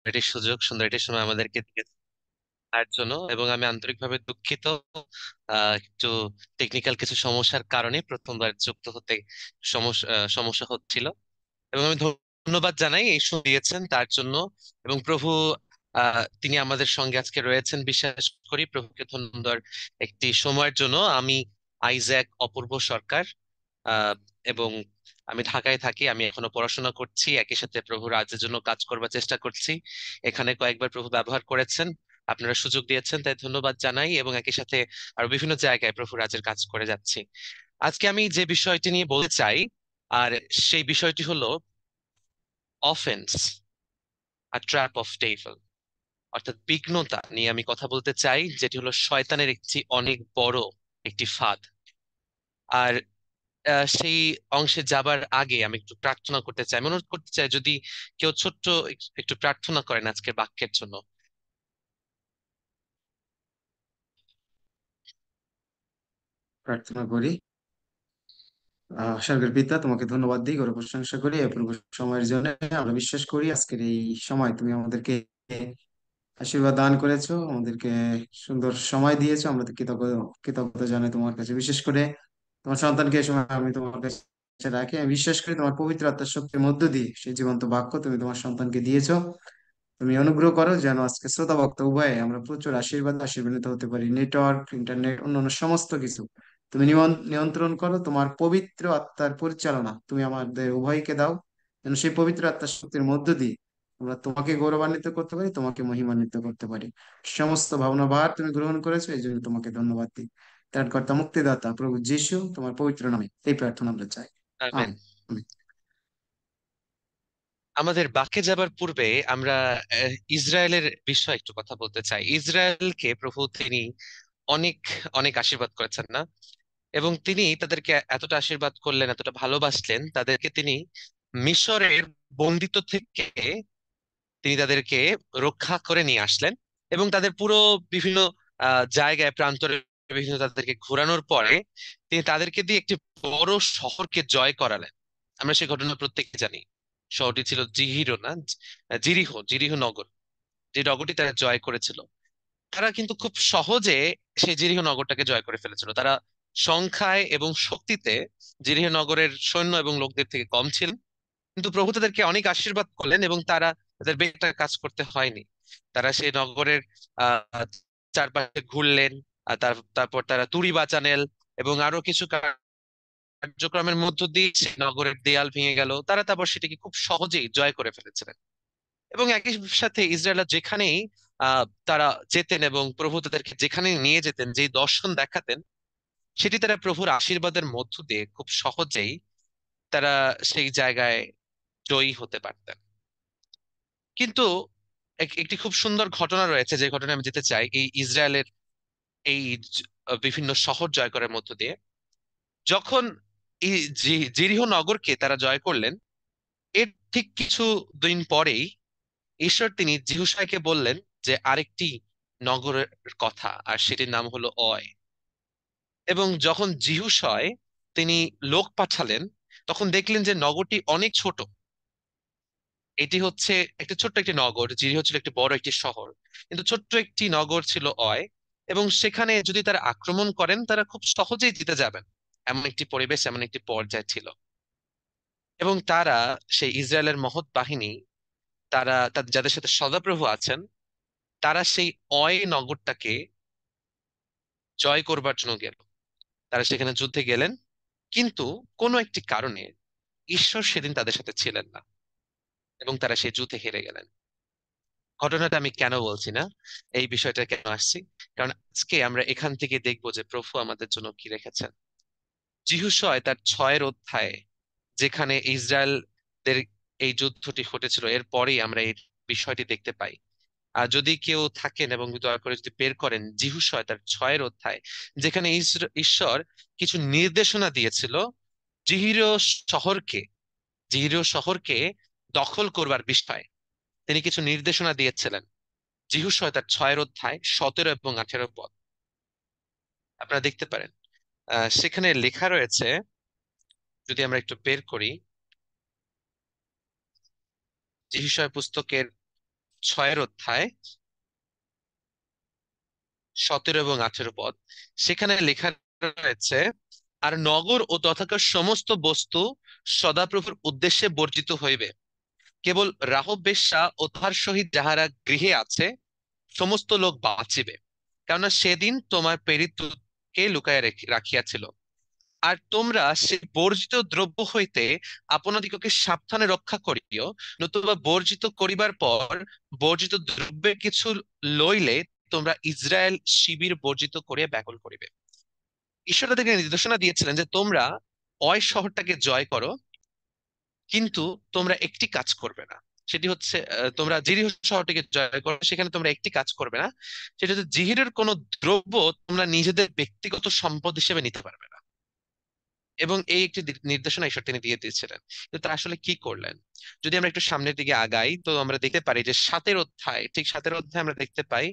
এটি সুযোগ, সুন্দর এটি সময় আমাদেরকে দিয়েছে তার জন্য, এবং আমি আন্তরিকভাবে দুঃখিত। একটু টেকনিক্যাল কিছু সমস্যার কারণে প্রথমবার যুক্ত হতে সমস্যা হচ্ছিল, এবং আমি ধন্যবাদ জানাই এই সময় দিয়েছেন তার জন্য। এবং প্রভু তিনি আমাদের সঙ্গে আজকে রয়েছেন বিশ্বাস করি। প্রভুকে ধন্যবাদ একটি সময়ের জন্য। আমি আইজ্যাক অপূর্ব সরকার, আহ, এবং আমি ঢাকায় থাকি। আমি এখনো পড়াশোনা করছি, একই সাথে প্রভু রাজ্যের জন্য কাজ করবার চেষ্টা করছি। এখানে কয়েকবার প্রভু ব্যবহার করেছেন, আপনারা সুযোগ দিয়েছেন, তাই ধন্যবাদ জানাই। এবং একই সাথে আরো বিভিন্ন জায়গায় প্রভু রাজ্যের কাজ করে যাচ্ছি। আজকে আমি যে বিষয়টি নিয়ে বলতে চাই, আর সেই বিষয়টি হলো offence, a trap of devil, অর্থাৎ বিঘ্নতা নিয়ে আমি কথা বলতে চাই, যেটি হলো শয়তানের একটি অনেক বড় একটি ফাঁদ। আর সেই অংশে যাবার আগে আমি একটু প্রার্থনা করতে চাই, আমি অনুরোধ করতে চাই যদি কেউ ছোট্ট একটু প্রার্থনা করেন আজকের বাক্যের জন্য। প্রার্থনা করি। স্বর্গের পিতা, তোমাকে ধন্যবাদ দিই, গৌরব প্রশংসা করি এই অপূর্ব সময়ের জন্য। আমরা বিশ্বাস করি আজকের এই সময় তুমি আমাদেরকে আশীর্বাদ দান করেছো, আমাদেরকে সুন্দর সময় দিয়েছো। আমরা তো কৃতজ্ঞতা জানাই তোমার কাছে। বিশেষ করে তোমার সন্তানকে এই সময় আমি তোমার কাছে রাখি। আমি বিশ্বাস করি তোমার পবিত্র আত্মার শক্তির মধ্য দিয়ে সেই জীবন্ত বাক্য তুমি তোমার সন্তানকে দিয়েছো। তুমি অনুগ্রহ করো যেন আজকে শ্রোতা বক্তা উভয়ে আমরা প্রচুর আশীর্বাদিত হতে পারি। নেটওয়ার্ক, ইন্টারনেট, অন্যান্য সমস্ত কিছু তুমি নিয়ন্ত্রণ করো। তোমার পবিত্র আত্মার পরিচালনা তুমি আমাদের উভয়কে দাও, যেন সেই পবিত্র আত্মার শক্তির মধ্য দিয়ে আমরা তোমাকে গৌরবান্বিত করতে পারি, তোমাকে মহিমান্বিত করতে পারি। সমস্ত ভাবনা ভার তুমি গ্রহণ করেছো, এই জন্য তোমাকে ধন্যবাদ দিই। ত্রাণকর্তা, মুক্তিদাতা প্রভু যিশু, তোমার পবিত্র নামে এই প্রার্থনা আমরা চাই। আমেন। আমেন। আমাদের বাক্যে যাবার পূর্বে আমরা ইসরায়েলের বিষয়ে একটু কথা বলতে চাই। ইসরায়েলকে প্রভু তিনি অনেক অনেক আশীর্বাদ করেছেন না, এবং তিনি তাদেরকে এতটা আশীর্বাদ করলেন, এতটা ভালোবাসলেন তাদেরকে, তিনি মিশরের বন্দিত্ব থেকে তিনি তাদেরকে রক্ষা করে নিয়ে আসলেন। এবং তাদের পুরো বিভিন্ন জায়গায় প্রান্তরে বিভিন্ন তাদেরকে ঘোরানোর পরে তিনি তাদেরকে দিয়ে একটি বড় শহরকে জয় করালেন। আমরা সেই ঘটনা প্রত্যেকে জানি। শহরটি ছিল জিহিরো না, জিরিহো নগর, যে নগরটি তারা জয় করেছিল। তারা কিন্তু খুব সহজে সেই জিরিহ নগরটাকে জয় করে ফেলেছিল। তারা সংখ্যায় এবং শক্তিতে জিরিহ নগরের সৈন্য এবং লোকদের থেকে কম ছিল, কিন্তু প্রভু তাদেরকে অনেক আশীর্বাদ করলেন এবং তারা, তাদের বেশটা কাজ করতে হয়নি। তারা সেই নগরের আহ চারপাশে ঘুরলেন, আর তারপর তারা তুড়ি বাজানেল এবং আরো কিছু কার্যক্রমের মধ্য দিয়ে সেই নগরের দেয়াল ভেঙে গেল। তারা তারপর সেটিকে খুব সহজেই জয় করে ফেলেছিলেন। এবং একই সাথে ইসরায়েলরা যেখানেই তারা যেতেন এবং প্রভু তাদেরকে যেখানে নিয়ে যেতেন, যেই দর্শন দেখাতেন, সেটি তারা প্রভুর আশীর্বাদের মধ্য দিয়ে খুব সহজেই তারা সেই জায়গায় জয়ী হতে পারতেন। কিন্তু একটি খুব সুন্দর ঘটনা রয়েছে, যে ঘটনা আমি যেতে চাই। এই ইসরায়েলের এই বিভিন্ন শহর জয় করার মধ্য দিয়ে, যখন এই জিরিহ নগরকে তারা জয় করলেন, এর ঠিক কিছু দিন পরেই ঈশ্বর তিনি জিহুশাইকে বললেন যে আরেকটি নগরের কথা, আর সেটির নাম হলো অয়। এবং যখন জিহুশয় তিনি লোক পাঠালেন, তখন দেখলেন যে নগরটি অনেক ছোট। এটি হচ্ছে একটি ছোট্ট একটি নগর, জিরিহ ছিল একটি বড় একটি শহর, কিন্তু ছোট্ট একটি নগর ছিল অয়। এবং সেখানে যদি তারা আক্রমণ করেন, তারা খুব সহজেই জিতে যাবেন, এমন একটি পরিবেশ, এমন একটি পর্যায় ছিল। এবং তারা, সেই ইসরায়েলের মহৎ বাহিনী, তারা তাদের যাদের সাথে সদাপ্রভু আছেন, তারা সেই অয় নগরটাকে জয় করবার জন্য গেল। তারা সেখানে যুদ্ধে গেলেন, কিন্তু কোনো একটি কারণে ঈশ্বর সেদিন তাদের সাথে ছিলেন না, এবং তারা সেই যুদ্ধে হেরে গেলেন। ঘটনাটা আমি কেন বলছি না, এই বিষয়টা কেন আসছি, কারণ আজকে আমরা এখান থেকে দেখবো যে প্রভু আমাদের জন্য কি রেখেছেন। যিহোশূয় তার 6 অধ্যায়ে, যেখানে ইসরায়েলদের এই যুদ্ধটি ঘটেছিল, এরপরেই আমরা এই বিষয়টি দেখতে পাই। আর যদি কেউ থাকেন এবং দয়া করে যদি বের করেন যিহোশূয় তার 6 অধ্যায়, যেখানে ঈশ্বর কিছু নির্দেশনা দিয়েছিল জিহিরো শহরকে, জিহিরো শহরকে দখল করবার বিষয়ে তিনি কিছু নির্দেশনা দিয়েছিলেন। যিহোশূয় তার 6 অধ্যায় 17 এবং 18 পদ আপনারা দেখতে পারেন। সেখানে লেখা রয়েছে, যদি আমরা একটু বের করি, যিহোশূয় পুস্তকের 6 অধ্যায় 17 এবং 18 পদ, সেখানে লেখা রয়েছে, আর নগর ও তথাকার সমস্ত বস্তু সদাপ্রভুর উদ্দেশ্যে বর্জিত হইবে, কেবল রাহব বেশ্যা ও তাহার সহিত যাহারা গৃহে আছে সমস্ত লোক বাঁচিবে, কেননা সেদিন তোমার প্রেরিত দূতকে লুকাইয়া রাখিয়াছিল। আর তোমরা সে বর্জিত দ্রব্য হইতে আপনাদিগকে সাবধানে রক্ষা করিও, নতুবা বর্জিত করিবার পর বর্জিত দ্রব্যের কিছু লইলে তোমরা ইসরায়েল শিবির বর্জিত করিয়া ব্যাকুল করিবে। ঈশ্বর তাদেরকে নির্দেশনা দিয়েছিলেন যে তোমরা ওই শহরটাকে জয় করো, কিন্তু তোমরা একটি কাজ করবে না। সেটি হচ্ছে, তোমরা জিরিহ শহরটিকে জয় করো, সেখানে তোমরা একটি কাজ করবে না। সেটা হচ্ছে জিহিরের কোনো দ্রব্য তোমরা নিজেদের ব্যক্তিগত সম্পদ হিসেবে নিতে পারবে না। এবং এই একটি নির্দেশনা ঈশ্বর তিনি দিয়ে দিয়েছিলেন। কিন্তু তারা আসলে কি করলেন? যদি আমরা একটু সামনের দিকে আগাই, তো আমরা দেখতে পারি যে 7 অধ্যায়, ঠিক 7 অধ্যায় আমরা দেখতে পাই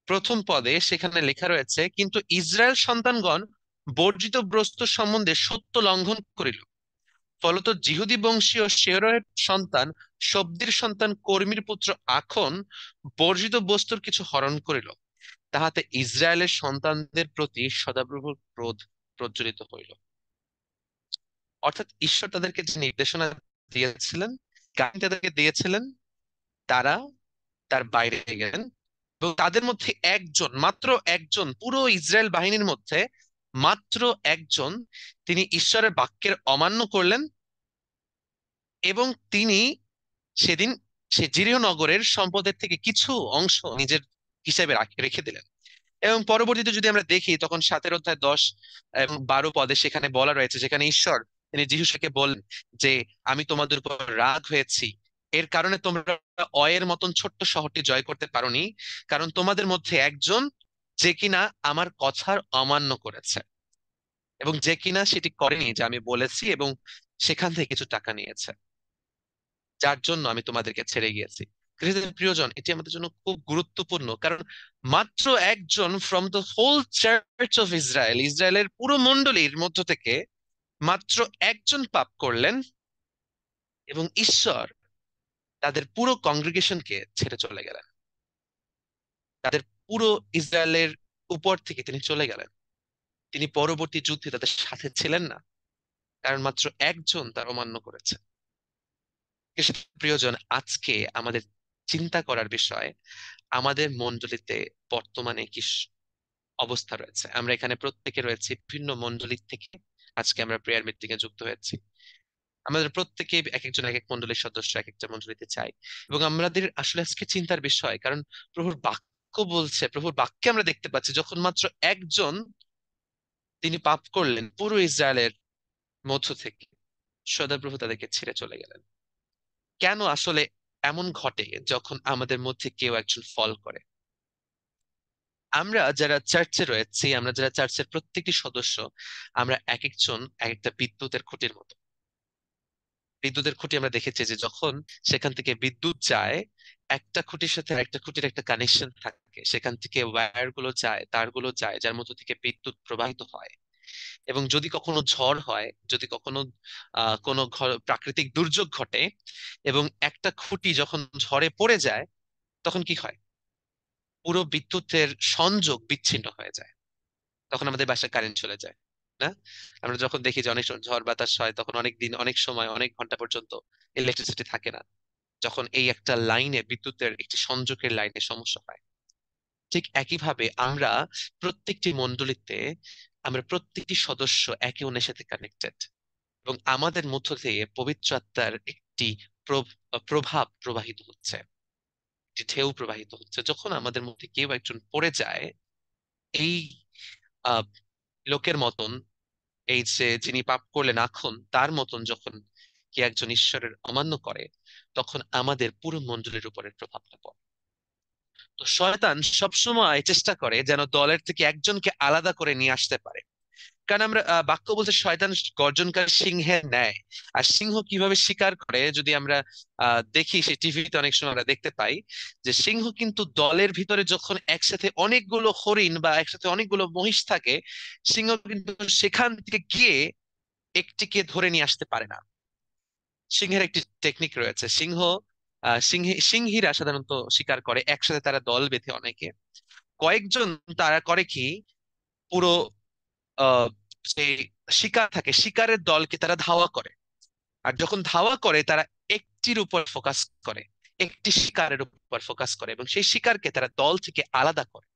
প্রথম পদে সেখানে লেখা রয়েছে, কিন্তু ইসরায়েল সন্তানগণ বর্জিত বস্তু সম্বন্ধে সত্য লঙ্ঘন করিল, ফলত জিহুদী বংশীয় শেরয়ের সন্তান শব্দির সন্তান কর্মীর পুত্র আখন বর্জিত বস্তুর কিছু হরণ করিল, তাহাতে ইসরায়েলের সন্তানদের প্রতি সদাপ্রভুর ক্রোধ প্রজ্বলিত হইল। অর্থাৎ ঈশ্বর তাদেরকে যে নির্দেশনা দিয়েছিলেন, গাইড তাদেরকে দিয়েছিলেন, তারা তার বাইরে গেলেন। এবং তাদের মধ্যে একজন, মাত্র একজন, পুরো ইসরায়েল বাহিনীর মধ্যে মাত্র একজন, তিনি ঈশ্বরের বাক্যের অমান্য করলেন, এবং তিনি সেদিন সে জিরিয় নগরের সম্পদের থেকে কিছু অংশ নিজের হিসেবে রেখে দিলেন। এবং পরবর্তীতে যদি আমরা দেখি, তখন 7 অধ্যায় 10 এবং 12 পদে সেখানে বলা রয়েছে, যেখানে ঈশ্বর তিনি যিশুকে বলেন যে আমি তোমাদের উপর রাগ হয়েছি, এর কারণে তোমরা অয়ের মতন ছোট্ট শহরটি জয় করতে পারোনি, কারণ তোমাদের মধ্যে একজন যে কিনা আমার কথার অমান্য করেছে, এবং যে কিনা সেটি করেনি যে আমি বলেছি, এবং সেখান থেকে কিছু টাকা নিয়েছে, যার জন্য আমি তোমাদেরকে ছেড়ে গিয়েছি। খ্রিস্টান প্রিয়জন, এটি আমাদের জন্য খুব গুরুত্বপূর্ণ, কারণ মাত্র একজন from the whole church of Israel, ইসরায়েলের পুরো মণ্ডলীর মধ্য থেকে মাত্র একজন পাপ করলেন, এবং ঈশ্বর তাদের পুরো কংগ্রিগেশনকে ছেড়ে চলে গেলেন। তাদের পুরো ইসরায়েলের উপর থেকে তিনি চলে গেলেন। তিনি পরবর্তী যুদ্ধে তাদের সাথে ছিলেন না, কারণ মাত্র একজন তার অমান্য করেছে। প্রিয়জন, আজকে আমাদের চিন্তা করার বিষয়, আমাদের মণ্ডলীতে বর্তমানে কি অবস্থা রয়েছে। আমরা এখানে প্রত্যেকে রয়েছে বিভিন্ন মণ্ডলী থেকে, আজকে আমরা প্রেয়ার মিটিং এ যুক্ত হয়েছি। আমাদের প্রত্যেকে এক একজন এক এক মণ্ডলীর সদস্য এক একটা মণ্ডলীতে চাই, এবং আমাদের আসলে আজকে চিন্তার বিষয়, কারণ প্রভুর বাক্য বলছে, প্রভুর বাক্যে আমরা দেখতে পাচ্ছি যখন মাত্র একজন তিনি পাপ করলেন, পুরো ইসরায়েলের মধ্য থেকে সদাপ্রভু তাদেরকে ছেড়ে চলে গেলেন। কেন আসলে এমন ঘটে যখন আমাদের মধ্যে কেউ একজন ফল করে? আমরা যারা চার্চে রয়েছি, আমরা যারা চার্চের প্রত্যেকটি সদস্য, আমরা এক একজন এক একটা বিদ্যুতের খুঁটির মতো। বিদ্যুতের খুঁটি আমরা দেখেছি যে যখন সেখান থেকে বিদ্যুৎ যায়, একটা খুঁটির সাথে আরেকটা খুঁটির একটা কানেকশন থাকে, সেখান থেকে ওয়্যার গুলো যায়, তারগুলো যায়, যার মধ্য থেকে বিদ্যুৎ প্রবাহিত হয়। এবং যদি কখনো ঝড় হয়, যদি কখনো কোনো প্রাকৃতিক দুর্যোগ ঘটে, এবং একটা খুঁটি যখন ঝড়ে পড়ে যায়, তখন কি হয়? পুরো বিদ্যুতের সংযোগ বিচ্ছিন্ন হয়ে যায়, তখন আমাদের বাসায় কারেন্ট চলে যায়, না? আমরা যখন দেখি যে অনেক সময় ঝড় বাতাস হয়, তখন অনেক দিন, অনেক সময়, অনেক ঘন্টা পর্যন্ত ইলেকট্রিসিটি থাকে না, যখন এই একটা লাইনে, বিদ্যুতের একটি সংযোগের লাইনে সমস্যা হয়। ঠিক একইভাবে আমরা প্রত্যেকটি মণ্ডলীতে, আমরা প্রত্যেকটি সদস্য একে অন্যের সাথে কানেক্টেড, এবং আমাদের মধ্য থেকে পবিত্র আত্মার একটি প্রভাব প্রবাহিত হচ্ছে, একটি ঢেউ প্রবাহিত হচ্ছে। যখন আমাদের মধ্যে কেউ একজন পড়ে যায়, এই আহ লোকের মতন, এই যে যিনি পাপ করলেন এখন, তার মতন যখন কি একজন ঈশ্বরের অমান্য করে, তখন আমাদের পুরো মণ্ডলীর উপরে প্রভাবটা পড়ে। তো শয়তান সবসময় চেষ্টা করে যেন দলের থেকে একজনকে আলাদা করে নিয়ে আসতে পারে। কারণ আমরা বাক্য বলতে, শয়তান গর্জনকারী সিংহের ন্যায়। আর সিংহ কিভাবে শিকার করে যদি আমরা দেখি, সেই টিভিতে অনেক সময় আমরা দেখতে পাই যে সিংহ কিন্তু দলের ভিতরে যখন একসাথে অনেকগুলো হরিণ বা একসাথে অনেকগুলো মহিষ থাকে, সিংহ কিন্তু সেখান থেকে গিয়ে একটিকে ধরে নিয়ে আসতে পারে না। সিংহের একটি টেকনিক রয়েছে। সিংহ সিংহীরা সাধারণত শিকার করে একসাথে, তারা দল বেঁধে অনেকে। কয়েকজন তারা করে কি, পুরো আহ যে শিকার থাকে শিকারের দলকে তারা ধাওয়া করে। আর যখন ধাওয়া করে তারা একটির উপর ফোকাস করে, একটি শিকারের উপর ফোকাস করে, এবং সেই শিকারকে তারা দল থেকে আলাদা করে।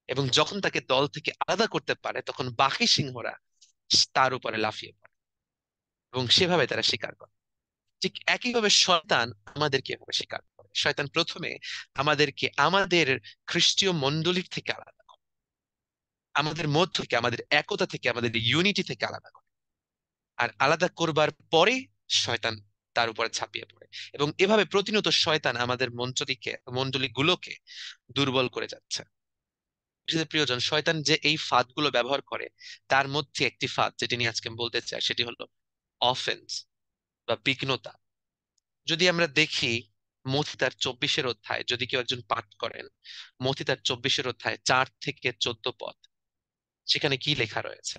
এবং যখন তাকে দল থেকে আলাদা করতে পারে তখন বাকি সিংহরা তার উপরে লাফিয়ে পড়ে এবং সেভাবে তারা শিকার করে। ঠিক একইভাবে শয়তান আমাদেরকে এভাবে শিকার করে। শয়তান প্রথমে আমাদেরকে আমাদের খ্রিস্টীয় মণ্ডলীর থেকে আলাদা করে, আমাদের মধ্য থেকে, আমাদের একতা থেকে, আমাদের ইউনিটি থেকে আলাদা করে। আর আলাদা করবার পরে শয়তান তার উপরে ঝাঁপিয়ে পড়ে। এবং এভাবে প্রতিনিয়ত শয়তান আমাদের মণ্ডলীগুলোকে দুর্বল করে যাচ্ছে। বিশেষত প্রিয়জন, শয়তান যে এই ফাঁদগুলো ব্যবহার করে তার মধ্যে একটি ফাঁদ যেটি নিয়ে আজকে আমি বলতে চাই, সেটি হলো অফেন্স বা বিঘ্নতা। যদি আমরা দেখি মথি তার 24 অধ্যায়, যদি কেউ একজন পাঠ করেন মথি তার 24 অধ্যায় 4 থেকে 14 পদ, সেখানে কি লেখা রয়েছে?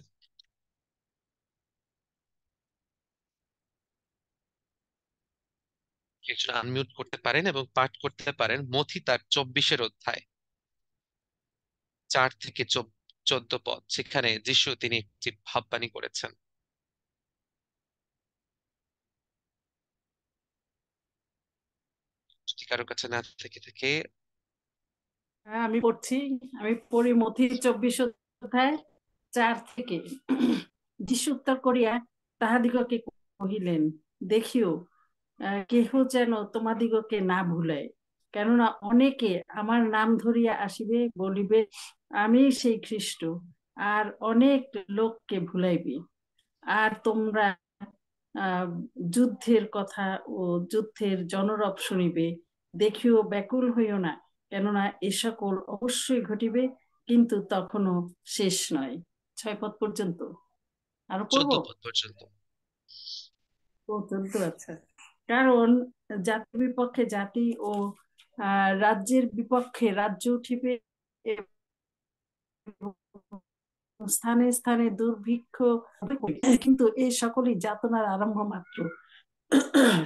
কি একজন আনমিউট করতে পারেন এবং পাঠ করতে পারেন মথি তার 24 অধ্যায় 4 থেকে 14 পদ? সেখানে যিশু তিনি একটি ভাববাণী করেছেন। যদি কারো কাছে না থেকে থাকে। হ্যাঁ, আমি পড়ছি। আমি পড়ি মথি 24 অধ্যায় 4 থেকে। যিশু উত্তর করিয়া তাহাদিগকে কহিলেন, দেখিও, কেহ যেন তোমাদিগকে না ভুলায়। কেননা অনেকে আমার নাম ধরিয়া আসিবে, বলিবে আমি সেই খ্রিস্ট, আর অনেক লোককে ভুলাইবে। আর তোমরা আহ যুদ্ধের কথা ও যুদ্ধের জনরব শুনিবে। দেখিও, ব্যাকুল হইও না, কেননা এ সকল অবশ্যই ঘটিবে, কিন্তু তখনও শেষ নয়। 6 পদ পর্যন্ত। আরো পড়বো? 14 পদ পর্যন্ত। পর্যন্ত, আচ্ছা। কারণ জাতির বিপক্ষে জাতি ও রাজ্যের বিপক্ষে রাজ্য উঠিবে, স্থানে স্থানে দুর্ভিক্ষ হবে, কিন্তু এই সকলই যাতনার আরম্ভ মাত্র।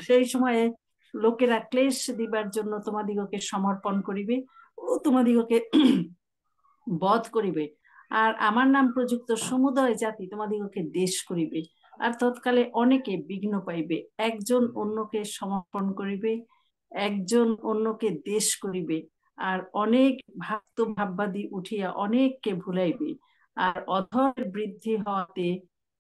সেই সময়ে লোকেরা ক্লেশ দিবার জন্য তোমাদিগকে সমর্পণ করিবে ও তোমাদিগকে বধ করিবে। আর আমার নাম প্রযুক্ত সমুদয় জাতি তোমাদিগকে দেশ করিবে। আর তৎকালে অনেকে বিঘ্ন পাইবে, একজন অন্যকে সমর্পণ করিবে, একজন অন্যকে দেশ করিবে। আর অনেক ভাববাদী উঠিয়া অনেককে ভুলাইবে। আর অধর বৃদ্ধি হওয়াতে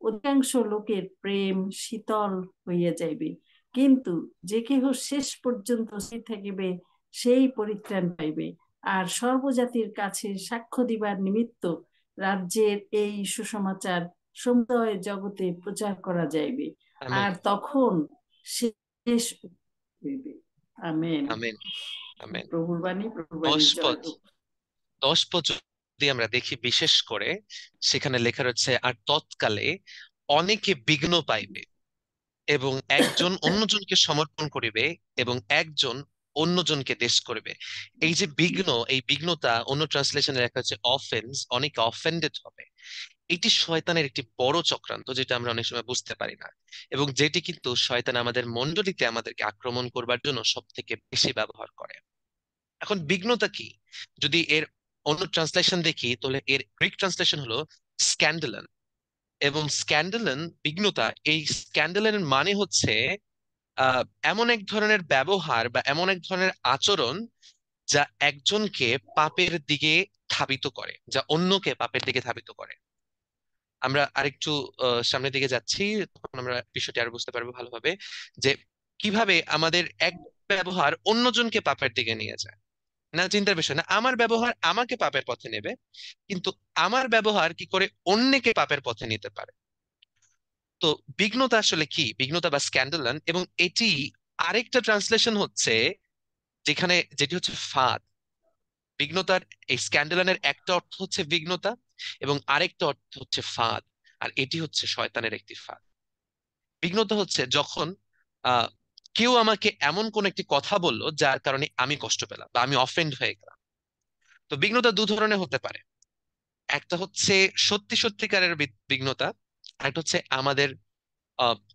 অধিকাংশ লোকের প্রেম শীতল হইয়া যাইবে। কিন্তু যে কেহ শেষ পর্যন্ত স্থির থাকিবে, সেই পরিত্রাণ পাইবে। আর সর্বজাতির কাছে সাক্ষ্য দিবার নিমিত্ত রাজ্যের এই সুসমাচার সমুদয় জগতে প্রচার করা যাইবে। আমেন। আর তখন শেষ হইবে। আমেন। আমেন। আমেন। প্রভুর বাণী, প্রভুর বাণী, 10 পদ, জয় হোক। 10 পদ যদি আমরা দেখি বিশেষ করে, সেখানে লেখা রয়েছে আর তৎকালে অনেকে বিঘ্ন পাইবে এবং একজন অন্যজনকে সমর্পণ করিবে এবং একজন অন্যজনকে দেশ করবে। এই যে বিঘ্ন, এই বিঘ্নতা অন্য ট্রান্সলেশনে লেখা হচ্ছে অফেন্স, অনেকে অফেন্ডেড হবে। এটি শয়তানের একটি বড় চক্রান্ত, যেটা আমরা অনেক সময় বুঝতে পারি না, এবং যেটি কিন্তু শয়তান আমাদের মণ্ডলীতে আমাদেরকে আক্রমণ করবার জন্য সব থেকে বেশি ব্যবহার করে। এখন বিঘ্নতা কি? যদি এর অন্য ট্রান্সলেশন দেখি তাহলে এর গ্রিক ট্রান্সলেশন হলো স্ক্যান্ডালন। এবং স্ক্যান্ডালন, বিঘ্নতা, এই স্ক্যান্ডালনের মানে হচ্ছে আহ এমন এক ধরনের ব্যবহার বা এমন এক ধরনের আচরণ যা একজনকে পাপের দিকে ধাবিত করে, যা অন্যকে পাপের দিকে ধাবিত করে। আমরা আরেকটু সামনের দিকে যাচ্ছি, তখন আমরা বিষয়টি আরো বুঝতে পারবো ভালোভাবে, যে কিভাবে আমাদের এক ব্যবহার অন্যজনকে পাপের দিকে নিয়ে যায়। না, চিন্তার বিষয় না, আমার ব্যবহার আমাকে পাপের পথে নেবে, কিন্তু আমার ব্যবহার কি করে অন্যকে পাপের পথে নিতে পারে। তো বিঘ্নতা আসলে কি? বিঘ্নতা বা স্ক্যান্ডালান, এবং এটি আরেকটা ট্রান্সলেশন হচ্ছে যেখানে, যেটি হচ্ছে ফাঁদ। বিঘ্নতার, এই স্ক্যান্ডালানের একটা অর্থ হচ্ছে বিঘ্নতা এবং আরেকটা অর্থ হচ্ছে ফাঁদ। আর এটি হচ্ছে শয়তানের একটি ফাঁদ। বিঘ্নতা হচ্ছে যখন আহ কেউ আমাকে এমন কোন একটি কথা বললো যার কারণে আমি কষ্ট পেলাম বা আমি অফেন্ড হয়ে গেলাম। তো বিঘ্নতা দু ধরনের হতে পারে। একটা হচ্ছে সত্যি সত্যিকারের বিঘ্নতা, আর একটা হচ্ছে আমাদের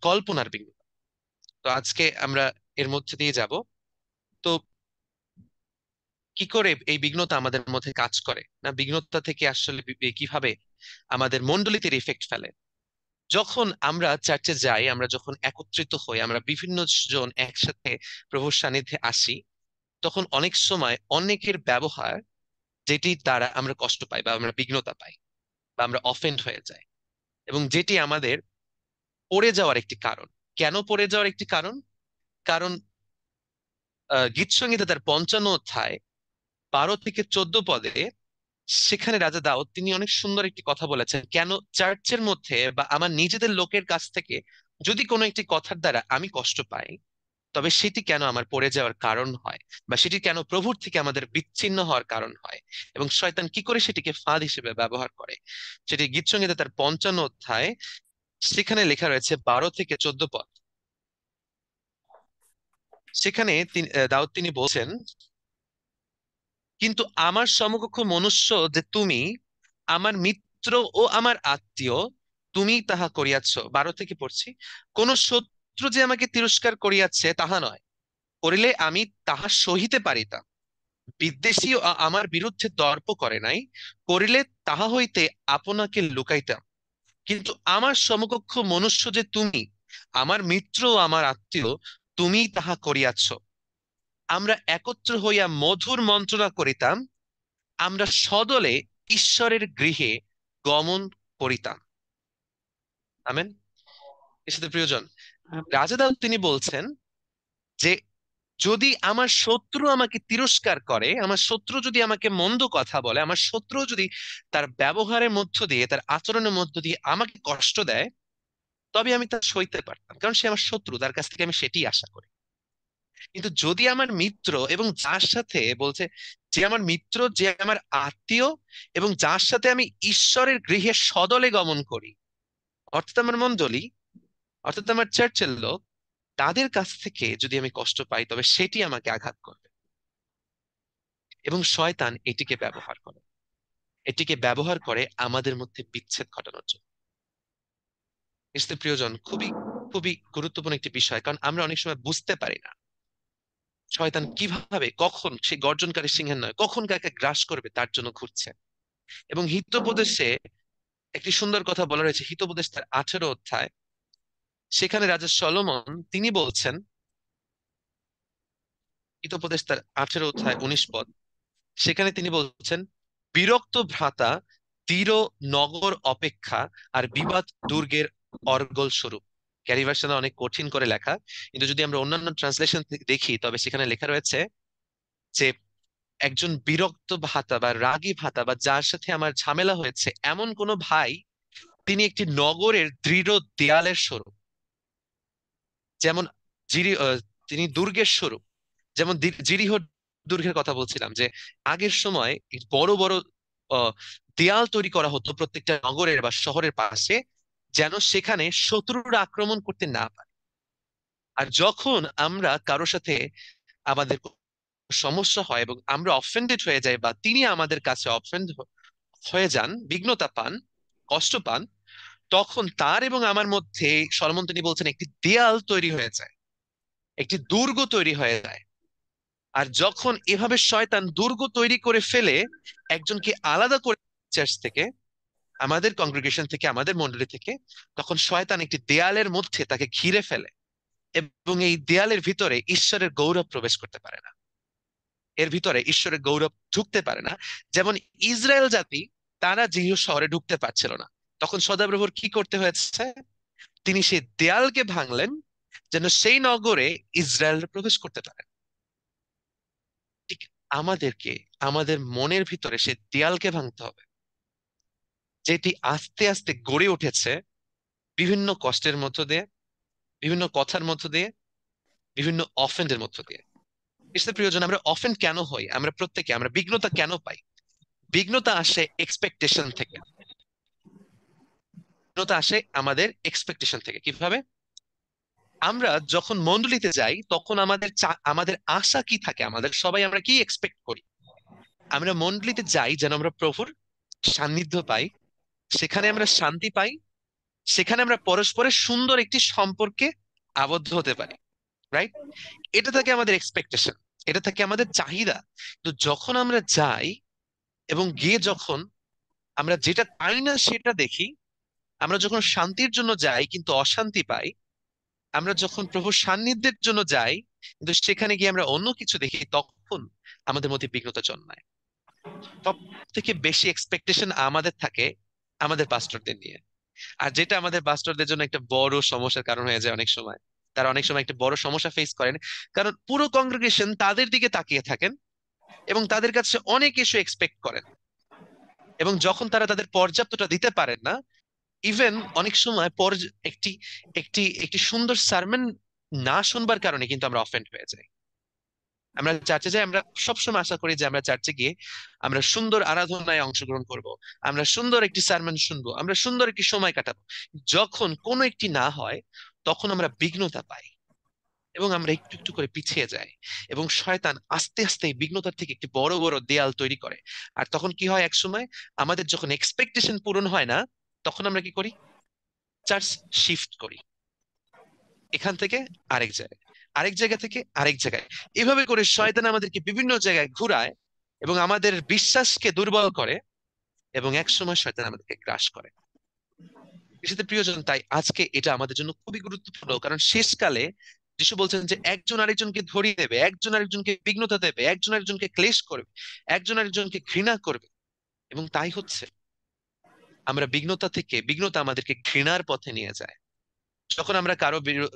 কল্পনার বিঘ্নতা। তো আজকে আমরা এর মধ্যে দিয়ে যাব। তো কি করে এই বিঘ্নতা আমাদের মধ্যে কাজ করে, না বিঘ্নতা থেকে আসলে কিভাবে আমাদের মণ্ডলীতে ইফেক্ট ফেলে? যখন আমরা চার্চে যাই, আমরা যখন একত্রিত হই, আমরা বিভিন্ন জন একসাথে প্রভুর সান্নিধ্যে আসি, তখন অনেক সময় অনেকের ব্যবহার যেটি দ্বারা আমরা কষ্ট পাই বা আমরা বিঘ্নতা পাই বা আমরা অফেন্ড হয়ে যাই, এবং যেটি আমাদের পড়ে যাওয়ার একটি কারণ। কেন পড়ে যাওয়ার একটি কারণ? কারণ গীতসংহিতা তার 55 অধ্যায় 12 থেকে 14 পদে সেখানে রাজা দাউদ তিনি অনেক সুন্দর একটি কথা বলেছেন, কেন চার্চের মধ্যে বা আমার নিজেদের লোকের কাছ থেকে যদি কোনো একটি কথার দ্বারা আমি কষ্ট পাই, তবে সেটি কেন আমার পড়ে যাওয়ার কারণ হয়, বা সেটি কেন প্রভুর থেকে আমাদের বিচ্ছিন্ন হওয়ার কারণ হয়, এবং শয়তান কি করে সেটিকে ফাঁদ হিসেবে ব্যবহার করে। সেটি গীতসংহিতা তার 55 অধ্যায়, সেখানে লেখা রয়েছে 12 থেকে 14 পদ। সেখানে দাউদ তিনি বলছেন, কিন্তু আমার সমকক্ষ মনুষ্য যে তুমি, আমার মিত্র ও আমার আত্মীয়, তুমি তাহা করিয়াছ। 12 থেকে পড়ছি, কোন শত্রু যে আমাকে তিরস্কার করিয়াছে তাহা নয়, করিলে আমি তাহা সহিতে পারিতাম। বিদ্বেষী আমার বিরুদ্ধে দর্প করে নাই, করিলে তাহা হইতে আপনাকে লুকাইতাম। কিন্তু আমার সমকক্ষ মনুষ্য যে তুমি, আমার মিত্র ও আমার আত্মীয়, তুমি তাহা করিয়াছ। আমরা একত্র হইয়া মধুর মন্ত্রণা করিতাম, আমরা সদলে ঈশ্বরের গৃহে গমন করিতাম। আমেন। এর সাথে প্রিয়জন, রাজা দাউদ তিনি বলছেন যে যদি আমার শত্রু আমাকে তিরস্কার করে, আমার শত্রু যদি আমাকে মন্দ কথা বলে, আমার শত্রু যদি তার ব্যবহারের মধ্য দিয়ে, তার আচরণের মধ্য দিয়ে আমাকে কষ্ট দেয়, তবে আমি তা সইতে পারতাম, কারণ সে আমার শত্রু, তার কাছ থেকে আমি সেটি আশা করি। কিন্তু যদি আমার মিত্র, এবং যার সাথে বলছে, যে আমার মিত্র, যে আমার আত্মীয়, এবং যার সাথে আমি ঈশ্বরের গৃহে সদলে গমন করি, অর্থাৎ আমার মণ্ডলী, অর্থাৎ আমার চার্চের লোক, তাদের কাছ থেকে যদি আমি কষ্ট পাই, তবে সেটি আমাকে আঘাত করবে। এবং শয়তান এটিকে ব্যবহার করে আমাদের মধ্যে বিচ্ছেদ ঘটানোর জন্য। এসতে প্রিয়জন, খুবই খুবই গুরুত্বপূর্ণ একটি বিষয়, কারণ আমরা অনেক সময় বুঝতে পারি না শয়তান কিভাবে, কখন সেই গর্জনকারী সিংহের নয়, কখন কাকে গ্রাস করবে তার জন্য ঘুরছে। এবং হিতোপদেশে একটি সুন্দর কথা বলা রয়েছে, হিতোপদেশ তার 18 অধ্যায়, সেখানে রাজা সলোমন তিনি বলছেন, হিতোপদেশ তার 18 অধ্যায় 19 পদ, সেখানে তিনি বলছেন, বিরক্ত ভ্রাতা তীর নগর অপেক্ষা আর বিবাদ দুর্গের অর্গল স্বরূপ। ক্যারি ভার্সনে অনেক কঠিন করে লেখা, কিন্তু যদি আমরা অন্যান্য ট্রান্সলেশন দেখি, তবে সেখানে লেখা রয়েছে যে একজন বিরক্ত ভাতা বা রাগী ভাতা, বা যার সাথে আমার ঝামেলা হয়েছে এমন কোন ভাই, তিনি একটি নগরের দৃঢ় দেয়ালের স্বরূপ। যেমন জিরি তিনি দুর্গের স্বরূপ, যেমন জিরিহ দুর্গের কথা বলছিলাম, যে আগের সময় এই বড় বড় আহ, দেয়াল তৈরি করা হতো প্রত্যেকটা নগরের বা শহরের পাশে, যেন সেখানে শত্রুরা আক্রমণ করতে না পারে। আর যখন আমরা কারোর সাথে আমাদের সমস্যা হয় এবং আমরা অফেন্ডেড হয়ে যাই, বা তিনি আমাদের কাছে অফেন্ড হয়ে যান, বিঘ্নতা পান, কষ্ট পান, তখন তার এবং আমার মধ্যে সলমন তিনি বলছেন একটি দেয়াল তৈরি হয়ে যায়, একটি দুর্গ তৈরি হয়ে যায়। আর যখন এভাবে শয়তান দুর্গ তৈরি করে ফেলে, একজনকে আলাদা করে চার্চ থেকে, আমাদের কংগ্রেগেশন থেকে, আমাদের মণ্ডলী থেকে, তখন শয়তান একটি দেয়ালের মধ্যে তাকে ঘিরে ফেলে, এবং এই দেয়ালের ভিতরে ঈশ্বরের গৌরব প্রবেশ করতে পারে না, এর ভিতরে ঈশ্বরের গৌরব ঢুকতে পারে না। যেমন ইসরায়েল জাতি, তারা জিরিহ শহরে ঢুকতে পারছিল না, তখন সদাপ্রভুর কি করতে হয়েছে? তিনি সেই দেয়ালকে ভাঙলেন, যেন সেই নগরে ইসরায়েল প্রবেশ করতে পারে। ঠিক আমাদেরকে আমাদের মনের ভিতরে সে দেয়ালকে ভাঙতে হবে, যেটি আস্তে আস্তে গড়ে উঠেছে বিভিন্ন কষ্টের মধ্য দিয়ে, বিভিন্ন কথার মধ্য দিয়ে, বিভিন্ন অফেন্ডের মধ্য দিয়ে। এসে প্রিয়জন, আমরা অফেন্ড কেন হই? আমরা প্রত্যেকে আমরা বিঘ্নতা কেন পাই? বিঘ্নতা আসে এক্সপেকটেশন থেকে। বিঘ্নতা আসে আমাদের এক্সপেকটেশন থেকে। কিভাবে? আমরা যখন মণ্ডলীতে যাই, তখন আমাদের আশা কি থাকে? আমাদের সবাই আমরা কি এক্সপেক্ট করি? আমরা মণ্ডলীতে যাই যেন আমরা প্রভুর সান্নিধ্য পাই, সেখানে আমরা শান্তি পাই, সেখানে আমরা পরস্পরের সুন্দর একটি সম্পর্কে আবদ্ধ হতে পারি, রাইট? এটা থাকে আমাদের এক্সপেকটেশন। এটা থাকে আমাদের চাহিদা। তো যখন আমরা যাই এবং গিয়ে যখন আমরা যেটা পাই না সেটা দেখি, আমরা যখন শান্তির জন্য যাই কিন্তু অশান্তি পাই, আমরা যখন প্রভুর সান্নিধ্যের জন্য যাই কিন্তু সেখানে গিয়ে আমরা অন্য কিছু দেখি, তখন আমাদের মধ্যে বিঘ্নতা জন্মায়। সব থেকে বেশি এক্সপেকটেশন আমাদের থাকে আমাদের পাস্টরদের নিয়ে, আর যেটা আমাদের পাস্টরদের জন্য একটা বড় সমস্যার কারণ হয়ে যায় অনেক সময়। তারা অনেক সময় একটা বড় সমস্যা ফেস করেন, কারণ পুরো কংগ্রেগেশন তাদের দিকে তাকিয়ে থাকেন এবং তাদের কাছে অনেক ইস্যু এক্সপেক্ট করেন, এবং যখন তারা তাদের পর্যাপ্তটা দিতে পারেন না, ইভেন অনেক সময় একটি একটি একটি সুন্দর সারমন না শুনবার কারণে কিন্তু আমরা অফেন্ড হয়ে যাই। আমরা চার্চে যাই, আমরা সবসময় আশা করি যে আমরা চার্চে গিয়ে আমরা সুন্দর আরাধনায় অংশগ্রহণ করব, আমরা সুন্দর একটি সারমন শুনবো, আমরা সুন্দর একটি সময় কাটাবো। যখন কোনো একটি না হয়, তখন আমরা বিঘ্নতা পাই এবং আমরা একটু একটু করে পিছিয়ে যাই, এবং শয়তান আস্তে আস্তে এই বিঘ্নতার থেকে একটি বড় বড় দেয়াল তৈরি করে। আর তখন কি হয়, এক সময় আমাদের যখন এক্সপেকটেশন পূরণ হয় না, তখন আমরা কি করি, চার্চ শিফট করি, এখান থেকে আরেক জায়গায়, আরেক জায়গা থেকে আরেক জায়গায়। এভাবে করে শয়তান আমাদেরকে বিভিন্ন জায়গায় ঘুরায় এবং আমাদের বিশ্বাসকে দুর্বল করে, এবং এক সময় শয়তান আমাদেরকে গ্রাস করে। বিশেষত প্রিয়জন, তাই আজকে এটা আমাদের জন্য খুবই গুরুত্বপূর্ণ, কারণ শেষকালে যিশু বলছেন যে একজন আরেকজনকে ধরিয়ে দেবে, একজন আরেকজনকে বিঘ্নতা দেবে, একজন আরেকজনকে ক্লেশ করবে, একজন আরেকজনকে ঘৃণা করবে। এবং তাই হচ্ছে, আমরা বিঘ্নতা আমাদেরকে ঘৃণার পথে নিয়ে যায়। যখন আমরা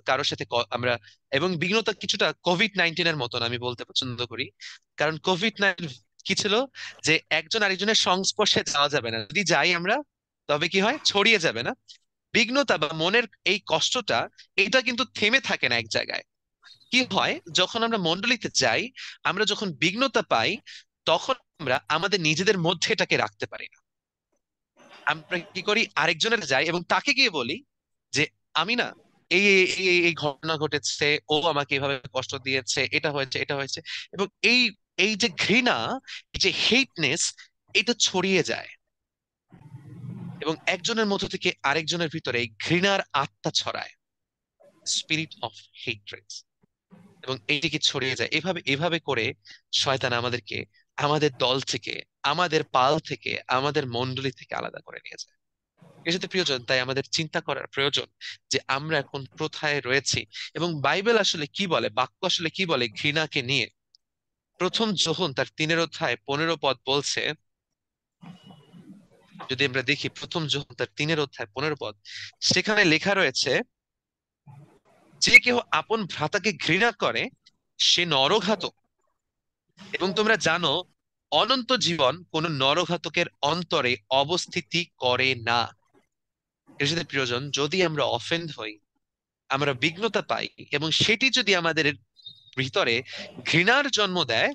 কারোর সাথে আমরা, এবং বিঘ্নতা কিছুটা কোভিড-19 মতন আমি বলতে পছন্দ করি। কারণ কোভিড-19 কি ছিল, যে একজন আরেকজনের সংস্পর্শে যাওয়া যাবে না, যদি যাই আমরা তবে কি হয়, ছড়িয়ে যাবে না। বিঘ্নতা বা মনের এই কষ্টটা, এটা কিন্তু থেমে থাকে না এক জায়গায়। কি হয়, যখন আমরা মণ্ডলীতে যাই, আমরা যখন বিঘ্নতা পাই, তখন আমরা আমাদের নিজেদের মধ্যে এটাকে রাখতে পারি না। আমরা কি করি, আরেকজনের যাই এবং তাকে গিয়ে বলি যে আমি না, এই এই এই এই ঘটনা ঘটেছে, ও আমাকে এভাবে কষ্ট দিয়েছে, এটা হয়েছে, এটা হয়েছে। এবং এই এই যে ঘৃণা, এই যে হেটনেস, এটা ছড়িয়ে যায়, এবং একজনের মধ্য থেকে আরেকজনের ভিতরে এই ঘৃণার আত্মা ছড়ায়, স্পিরিট অফ হেট্রেড, এবং এইটিকে ছড়িয়ে যায়। এভাবে এভাবে করে শয়তান আমাদেরকে আমাদের দল থেকে, আমাদের পাল থেকে, আমাদের মণ্ডলী থেকে আলাদা করে নিয়ে যায়। এর সাথে প্রিয়জন, তাই আমাদের চিন্তা করার প্রয়োজন যে আমরা এখন কোথায় রয়েছি, এবং বাইবেল আসলে কি বলে, বাক্য আসলে কি বলে ঘৃণাকে নিয়ে। প্রথম যোহন তার 3 অধ্যায় 15 পদ বলছে, যদি আমরা দেখি প্রথম যোহন তার 3 অধ্যায় 15 পদ, সেখানে লেখা রয়েছে, যে কেউ আপন ভ্রাতাকে ঘৃণা করে সে নরঘাতক, এবং তোমরা জানো অনন্ত জীবন কোন নরঘাতকের অন্তরে অবস্থিতি করে না। এর সাথে প্রিয়জন, যদি আমরা অফেন্ড হই, আমরা বিঘ্নতা পাই, এবং সেটি যদি আমাদের ভিতরে ঘৃণার জন্ম দেয়,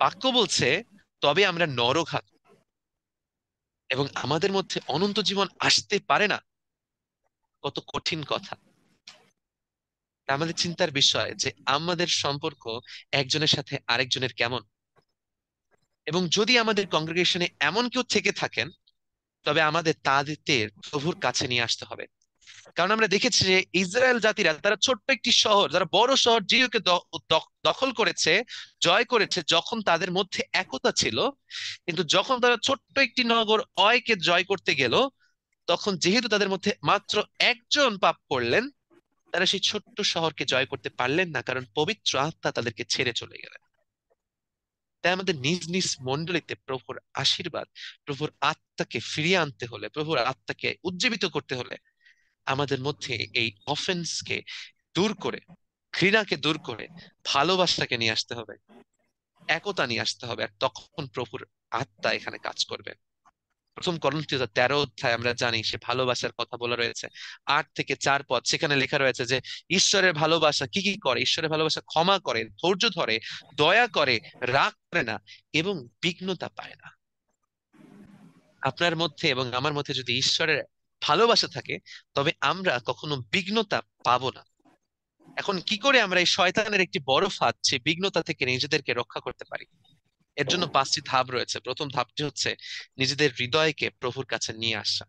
বাক্য বলছে তবে আমরা নরঘাত, এবং আমাদের মধ্যে অনন্ত জীবন আসতে পারে না। কত কঠিন কথা! আমাদের চিন্তার বিষয় যে আমাদের সম্পর্ক একজনের সাথে আরেকজনের কেমন। এবং যদি আমাদের কংগ্রেগেশনে এমন কেউ থেকে থাকেন, তবে আমাদের তাদের প্রভুর কাছে নিয়ে আসতে হবে। কারণ আমরা দেখেছি যে ইসরায়েল জাতিরা, তারা ছোট্ট একটি শহর, যারা বড় শহর জিওকে দখল করেছে, জয় করেছে, যখন তাদের মধ্যে একতা ছিল। কিন্তু যখন তারা ছোট্ট একটি নগর অয়কে জয় করতে গেল, তখন যেহেতু তাদের মধ্যে মাত্র একজন পাপ করলেন, তারা সেই ছোট্ট শহরকে জয় করতে পারলেন না, কারণ পবিত্র আত্মা তাদেরকে ছেড়ে চলে গেলেন। তাই আমাদের নিজ নিজ মণ্ডলীতে প্রভুর আশীর্বাদ, প্রভুর আত্মাকে ফিরিয়ে আনতে হলে, প্রভুর আত্মাকে উজ্জীবিত করতে হলে, আমাদের মধ্যে এই অফেন্সকে দূর করে, ঘৃণাকে দূর করে ভালোবাসাকে নিয়ে আসতে হবে, একতা নিয়ে আসতে হবে, আর তখন প্রভুর আত্মা এখানে কাজ করবে। প্রথম করন্থীয় 13 অধ্যায় আমরা জানি সে ভালোবাসার কথা বলা রয়েছে, 8 থেকে 4 পদ, সেখানে লেখা রয়েছে যে ঈশ্বরের ভালোবাসা কি কি করে। ঈশ্বরের ভালোবাসা ক্ষমা করে, ধৈর্য ধরে, দয়া করে, রাগ করে না, এবং বিঘ্নতা পায় না। আপনার মধ্যে এবং আমার মধ্যে যদি ঈশ্বরের ভালোবাসা থাকে, তবে আমরা কখনো বিঘ্নতা পাবো না। এখন কি করে আমরা এই শয়তানের একটি বড় ফাঁদ, সে বিঘ্নতা থেকে নিজেদেরকে রক্ষা করতে পারি? এর জন্য 5টি ধাপ রয়েছে। প্রথম ধাপটি হচ্ছে নিজেদের হৃদয়কে প্রভুর কাছে নিয়ে আসা।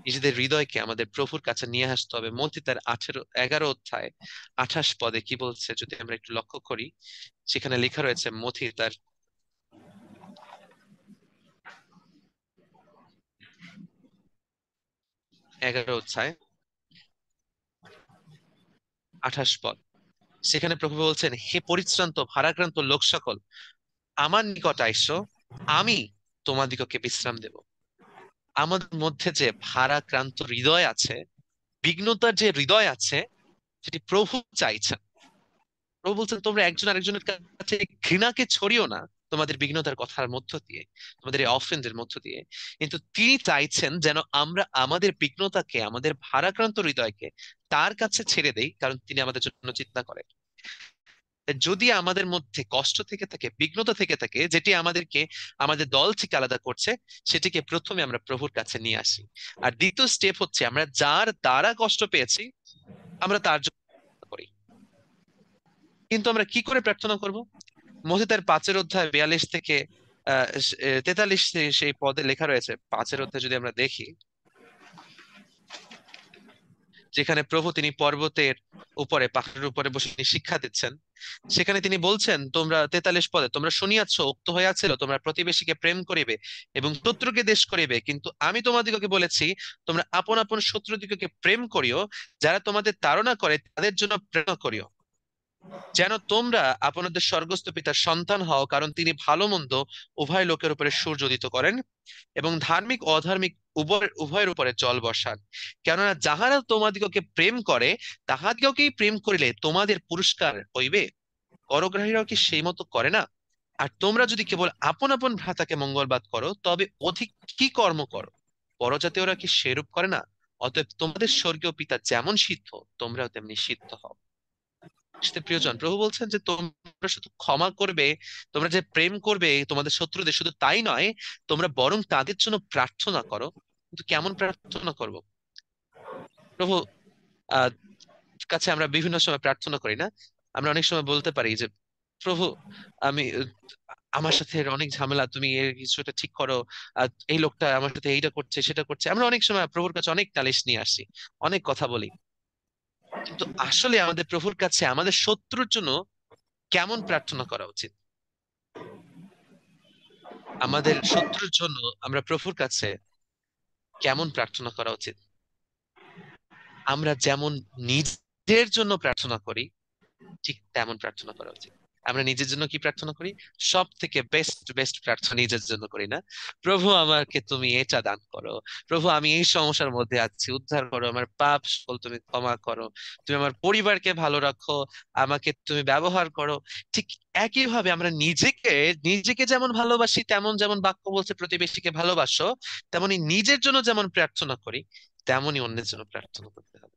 নিজেদের হৃদয়কে আমাদের প্রভুর কাছে নিয়ে আসতে হবে। মথি তার 11 অধ্যায় 28 পদে কি বলছে যদি আমরা একটু লক্ষ্য করি, সেখানে লেখা রয়েছে মথি তার 11 অধ্যায় 28 পদ। সেখানে প্রভু বলছেন, হে পরিশ্রান্ত ভারাক্রান্ত লোক সকল, আমার নিকট আইসো, আমি তোমাদিগকে বিশ্রাম দেব। আমাদের মধ্যে যে ভারাক্রান্ত হৃদয় আছে, বিঘ্নতার যে হৃদয় আছে, সেটি প্রভু চাইছেন। প্রভু বলছেন তোমরা একজন আরেকজনের কাছে ঘৃণাকে ছড়িও না তোমাদের বিঘ্নতার কথার মধ্য দিয়ে, তোমাদের এই অফেন্সের মধ্য দিয়ে। কিন্তু তিনি চাইছেন যেন আমরা আমাদের বিঘ্নতাকে, আমাদের ভারাক্রান্ত হৃদয়কে তার কাছে ছেড়ে দেই, কারণ তিনি আমাদের জন্য চিন্তা করেন। যদি আমাদের মধ্যে কষ্ট থেকে থাকে, বিঘ্নতা থেকে থাকে, যেটি আমাদেরকে আমাদের দল থেকে আলাদা করছে, সেটিকে প্রথমে আমরা প্রভুর কাছে নিয়ে আসি। আর দ্বিতীয় স্টেপ হচ্ছে আমরা যার দ্বারা কষ্ট পেয়েছি আমরা তার জন্য প্রার্থনা করি। কিন্তু আমরা কি করে প্রার্থনা করব? মথি তার 5 অধ্যায় 42 থেকে 43 সেই পদে লেখা রয়েছে। 5 অধ্যায় যদি আমরা দেখি, যেখানে প্রভু তিনি পর্বতের উপরে, পাহাড়ের উপরে বসে তিনি শিক্ষা দিচ্ছেন, সেখানে তিনি বলছেন তোমরা 43 পদে, তোমরা শুনিয়াছ উক্ত হইয়াছিল তোমরা প্রতিবেশীকে প্রেম করিবে এবং শত্রুকে দেশ করিবে, কিন্তু আমি তোমাদিগকে বলেছি তোমরা আপন আপন শত্রুদিগকে প্রেম করিও, যারা তোমাদের তাড়না করে তাদের জন্য প্রেরণা করিও, যেন তোমরা আপনাদের স্বর্গস্থ পিতার সন্তান হও, কারণ তিনি ভালো মন্দ উভয় লোকের উপরে সূর্য উদিত করেন এবং ধার্মিক অধার্মিক উভয়ের উপরে জল বর্ষান। কেননা যাহারা তোমাদিগকে প্রেম করে তাহাদিগকেই প্রেম করিলে তোমাদের পুরস্কার হইবে, করগ্রাহীরাও কি সেই মতো করে না? আর তোমরা যদি কেবল আপন আপন ভ্রাতাকে মঙ্গলবাদ করো, তবে অধিক কি কর্ম করো? পরজাতীয়রা কি সেরূপ করে না? অতএব তোমাদের স্বর্গীয় পিতা যেমন সিদ্ধ, তোমরাও তেমনি সিদ্ধ হও। সাথে প্রিয়জন, প্রভু বলছেন যে তোমরা শুধু ক্ষমা করবে, তোমরা যে প্রেম করবে তোমাদের শত্রুদের, শুধু তাই নয়, তোমরা বরং তাদের জন্য প্রার্থনা করো। কিন্তু কেমন প্রার্থনা করব? প্রভু আহ কাছে আমরা বিভিন্ন সময় প্রার্থনা করি না? আমরা অনেক সময় বলতে পারি যে প্রভু, আমি আমার সাথে অনেক ঝামেলা, তুমি এর কিছুটা ঠিক করো, এই লোকটা আমার সাথে এইটা করছে সেটা করছে। আমরা অনেক সময় প্রভুর কাছে অনেক নালিশ নিয়ে আসি, অনেক কথা বলি। কিন্তু আসলে আমাদের প্রভুর কাছে আমাদের শত্রুর জন্য কেমন প্রার্থনা করা উচিত? আমাদের শত্রুর জন্য আমরা প্রভুর কাছে কেমন প্রার্থনা করা উচিত? আমরা যেমন নিজের জন্য প্রার্থনা করি, ঠিক তেমন প্রার্থনা করা উচিত। আমরা নিজের জন্য কি প্রার্থনা করি? সব থেকে বেস্ট বেস্ট প্রার্থনা নিজের জন্য করি না? প্রভু আমাকে তুমি এটা দান করো, প্রভু আমি এই সমস্যার মধ্যে আছি, উদ্ধার করো, আমার পাপ সকল তুমি ক্ষমা করো, তুমি আমার পরিবারকে ভালো রাখো, আমাকে তুমি ব্যবহার করো। ঠিক একইভাবে আমরা নিজেকে নিজেকে যেমন ভালোবাসি, তেমন যেমন বাক্য বলছে প্রতিবেশীকে ভালোবাসো, তেমনি নিজের জন্য যেমন প্রার্থনা করি তেমনই অন্যের জন্য প্রার্থনা করতে হবে।